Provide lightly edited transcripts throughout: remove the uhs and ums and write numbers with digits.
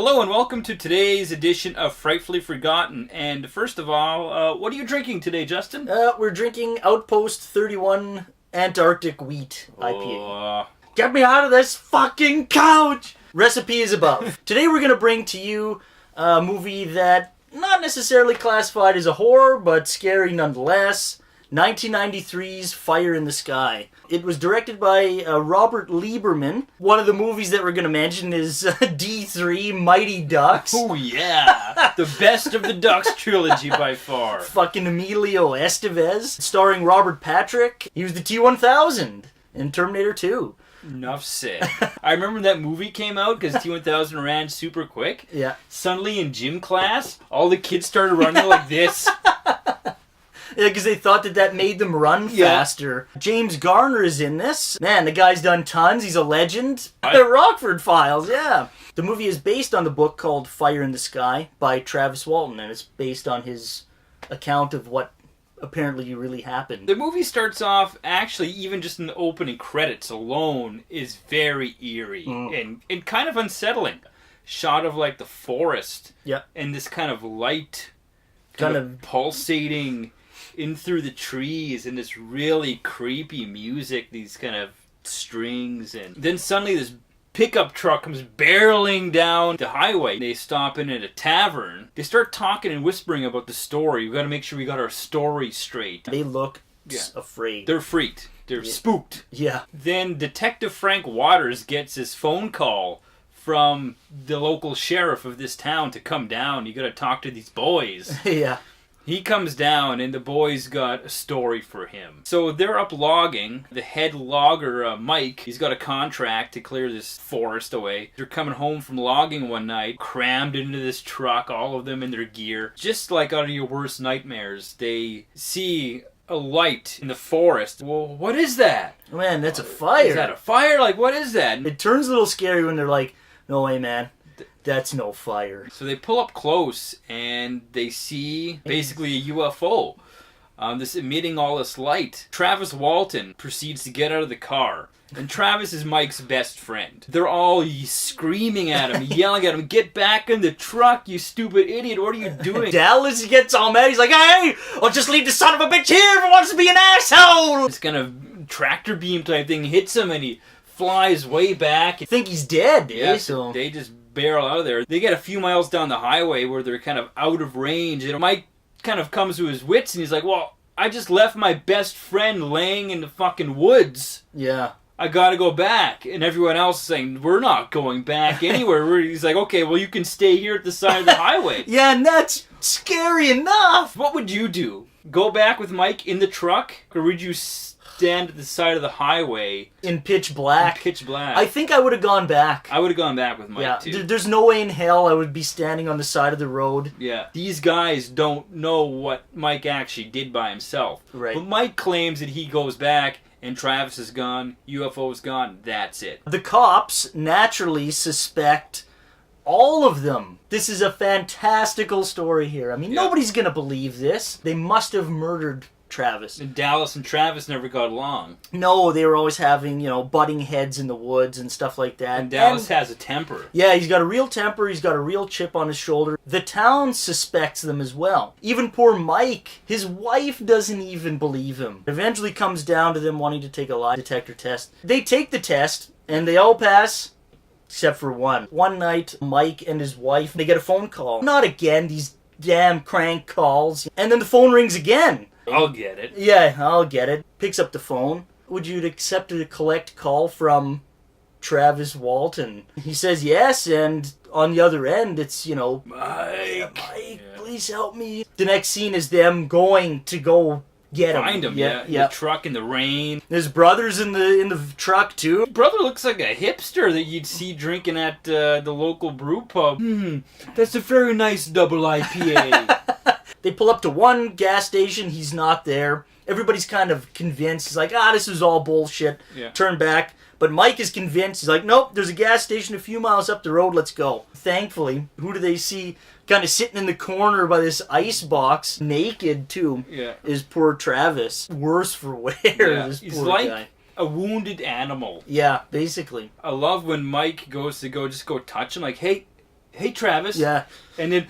Hello and welcome to today's edition of Frightfully Forgotten. And first of all, what are you drinking today, Justin? We're drinking Outpost 31 Antarctic Wheat IPA. Get me out of this fucking couch! Recipe is above. Today we're going to bring to you a movie that not necessarily classified as a horror, but scary nonetheless. 1993's Fire in the Sky. It was directed by Robert Lieberman. One of the movies that we're going to mention is D3, Mighty Ducks. Oh yeah! The best of the Ducks trilogy by far. Fucking Emilio Estevez. Starring Robert Patrick. He was the T-1000 in Terminator 2. Enough said. I remember when that movie came out because T-1000 ran super quick. Yeah. Suddenly in gym class, all the kids started running like this. Yeah, because they thought that made them run faster. James Garner is in this. Man, the guy's done tons. He's a legend. The Rockford Files, yeah. The movie is based on the book called Fire in the Sky by Travis Walton, and it's based on his account of what apparently really happened. The movie starts off, actually, even just in the opening credits alone, is very eerie and kind of unsettling. Shot of, like, the forest. Yeah. And this kind of light, kind of pulsating in through the trees, and this really creepy music, these kind of strings, and then suddenly this pickup truck comes barreling down the highway. They stop in at a tavern. They start talking and whispering about the story. We got to make sure we got our story straight. They look afraid. They're freaked. They're spooked. Yeah. Then Detective Frank Waters gets his phone call from the local sheriff of this town to come down. You got to talk to these boys. Yeah. He comes down, and the boys got a story for him. So they're up logging. The head logger, Mike, he's got a contract to clear this forest away. They're coming home from logging one night, crammed into this truck, all of them in their gear. Just like out of your worst nightmares, they see a light in the forest. Well, what is that? Man, that's a fire. Is that a fire? Like, what is that? It turns a little scary when they're like, no way, man. That's no fire. So they pull up close and they see basically a UFO. This emitting all this light. Travis Walton proceeds to get out of the car. And Travis is Mike's best friend. They're all screaming at him, yelling at him, "Get back in the truck, you stupid idiot, what are you doing?" Dallas gets all mad. He's like, "Hey, I'll just leave the son of a bitch here if he wants to be an asshole!" This kind of tractor beam type thing hits him and he flies way back. I think he's dead, yeah, so they just barrel out of there. They get a few miles down the highway where they're kind of out of range, and Mike kind of comes to his wits and he's like, well, I just left my best friend laying in the fucking woods. Yeah. I gotta go back. And everyone else is saying, we're not going back anywhere. He's like, okay, well, you can stay here at the side of the highway. Yeah, and that's scary enough. What would you do? Go back with Mike in the truck? Or would you stand at the side of the highway in pitch black? In pitch black. I think I would have gone back. I would have gone back with Mike too. There's no way in hell I would be standing on the side of the road. Yeah. These guys don't know what Mike actually did by himself. Right. But Mike claims that he goes back and Travis is gone, UFO is gone, that's it. The cops naturally suspect all of them. This is a fantastical story here. I mean, nobody's gonna believe this. They must have murdered Travis. And Dallas and Travis never got along. No, they were always having, butting heads in the woods and stuff like that. And Dallas has a temper. Yeah, he's got a real temper. He's got a real chip on his shoulder. The town suspects them as well. Even poor Mike, his wife doesn't even believe him. It eventually comes down to them wanting to take a lie detector test. They take the test, and they all pass, except for one. One night, Mike and his wife, they get a phone call. Not again, these damn crank calls. And then the phone rings again. I'll get it. Yeah, I'll get it. Picks up the phone. Would you accept a collect call from Travis Walton? He says yes, and on the other end, it's, Mike, please help me. The next scene is them going to go get him. Find him, yeah. The truck in the rain. His brother's in the truck, too. His brother looks like a hipster that you'd see drinking at the local brew pub. That's a very nice double IPA. They pull up to one gas station. He's not there. Everybody's kind of convinced. He's like, this is all bullshit. Yeah. Turn back. But Mike is convinced. He's like, nope, there's a gas station a few miles up the road. Let's go. Thankfully, who do they see kind of sitting in the corner by this ice box, naked too, is poor Travis. Worse for wear, this He's poor like guy. A wounded animal. Yeah, basically. I love when Mike goes to go touch him, like, hey, hey, Travis. Yeah. And then...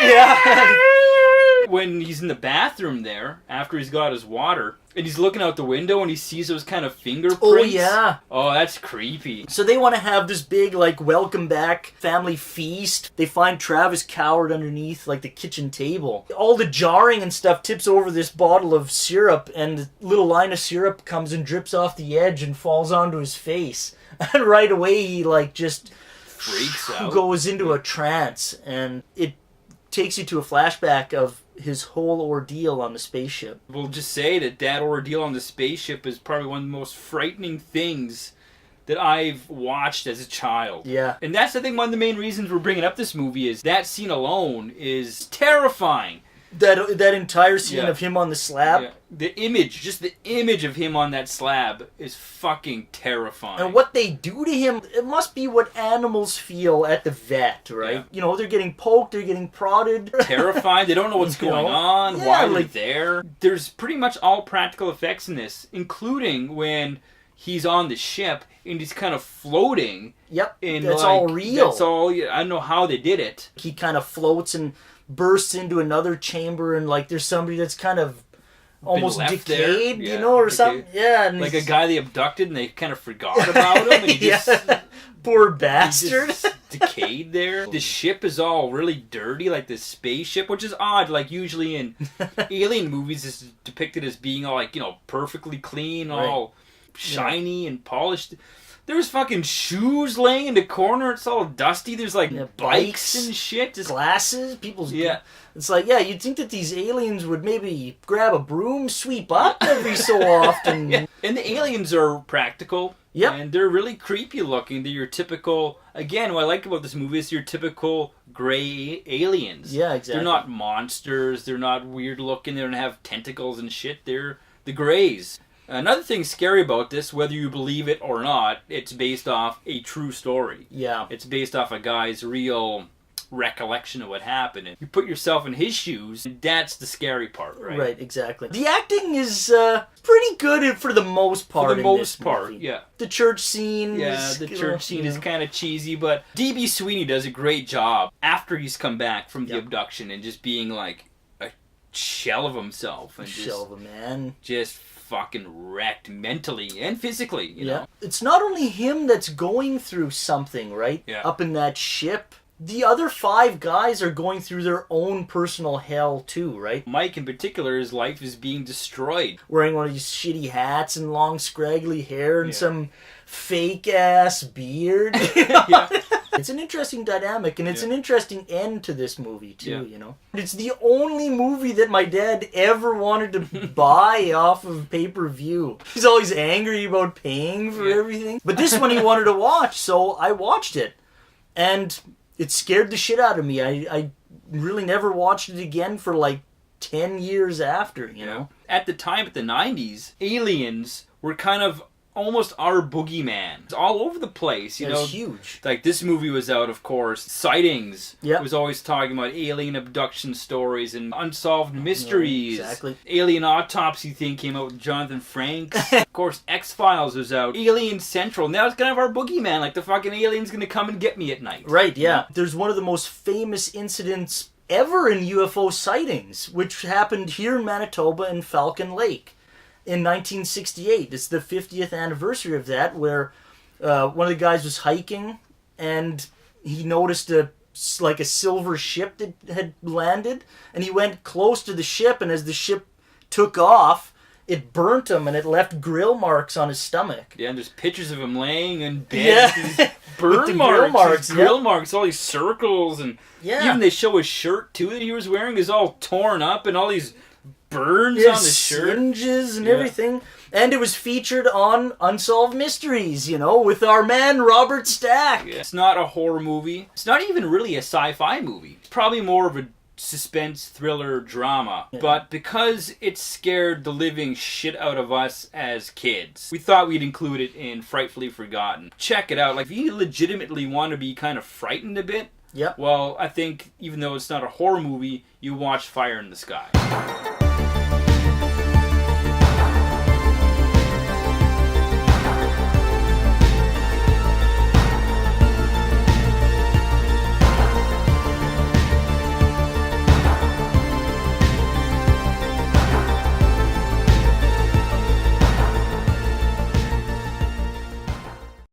Yeah. When he's in the bathroom there, after he's got his water, and he's looking out the window and he sees those kind of fingerprints. Oh, yeah. Oh, that's creepy. So they want to have this big, like, welcome back family feast. They find Travis cowered underneath, like, the kitchen table. All the jarring and stuff tips over this bottle of syrup, and a little line of syrup comes and drips off the edge and falls onto his face. And right away he, like, just freaks out. Goes into a trance, and it takes you to a flashback of his whole ordeal on the spaceship. We'll just say that ordeal on the spaceship is probably one of the most frightening things that I've watched as a child. Yeah. And that's, I think, one of the main reasons we're bringing up this movie is that scene alone is terrifying. That entire scene of him on the slab. Yeah. The image of him on that slab is fucking terrifying. And what they do to him, it must be what animals feel at the vet, right? Yeah. You know, they're getting poked, they're getting prodded. Terrified, they don't know what's going on, why they're like, there. There's pretty much all practical effects in this, including when he's on the ship and he's kind of floating. Yep, and that's all real. That's all, I don't know how they did it. He kind of floats and bursts into another chamber, and like there's somebody that's kind of almost decayed, you know, or something. Yeah, and like a guy they abducted and they kind of forgot about him, and he just poor bastard, he just decayed there. The ship is all really dirty, like this spaceship, which is odd. Like usually in alien movies, it's depicted as being all like, you know, perfectly clean, all shiny and polished. There's fucking shoes laying in the corner. It's all dusty. There's like bikes and shit. Just glasses. People's It's like, you'd think that these aliens would maybe grab a broom, sweep up every so often. Yeah. And the aliens are practical. Yep. And they're really creepy looking. They're your typical... Again, what I like about this movie is your typical gray aliens. Yeah, exactly. They're not monsters. They're not weird looking. They don't have tentacles and shit. They're the grays. Another thing scary about this, whether you believe it or not, it's based off a true story. Yeah. It's based off a guy's real recollection of what happened. And you put yourself in his shoes, and that's the scary part, right? Right, exactly. The acting is pretty good for the most part. For the most part, yeah. The church scene. Yeah, the church scene is kind of cheesy, but D.B. Sweeney does a great job after he's come back from the abduction and just being like a shell of himself. And shell of a man. Just fucking wrecked mentally and physically, you know? It's not only him that's going through something, right? Yeah. Up in that ship. The other 5 guys are going through their own personal hell too, right? Mike in particular, his life is being destroyed. Wearing one of these shitty hats and long scraggly hair and some fake-ass beard. It's an interesting dynamic, and it's an interesting end to this movie too, you know? It's the only movie that my dad ever wanted to buy off of pay-per-view. He's always angry about paying for everything. But this one he wanted to watch, so I watched it. And it scared the shit out of me. I really never watched it again for like 10 years after, you know? At the time, at the 90s, aliens were kind of almost our boogeyman. It's all over the place, you know. It was huge. Like, this movie was out, of course. Sightings was always talking about alien abduction stories and unsolved mysteries. Yeah, exactly. Alien Autopsy thing came out with Jonathan Frakes. Of course, X-Files was out. Alien Central. Now it's kind of our boogeyman. Like, the fucking alien's gonna come and get me at night. Right, yeah. There's one of the most famous incidents ever in UFO sightings, which happened here in Manitoba in Falcon Lake. In 1968. It's the 50th anniversary of that, where one of the guys was hiking and he noticed a silver ship that had landed, and he went close to the ship, and as the ship took off, it burnt him and it left grill marks on his stomach. Yeah, and there's pictures of him laying in bed. Yeah. Burn marks. Grill marks, all these circles, and even they show his shirt too that he was wearing is all torn up, and all these burns on the shirt, singes and everything. And it was featured on Unsolved Mysteries, you know, with our man Robert Stack. It's not a horror movie. It's not even really a sci-fi movie. It's probably more of a suspense thriller drama. But because it scared the living shit out of us as kids, we thought we'd include it in Frightfully Forgotten. Check it out. Like, if you legitimately want to be kind of frightened a bit, well, I think even though it's not a horror movie, you watch Fire in the Sky.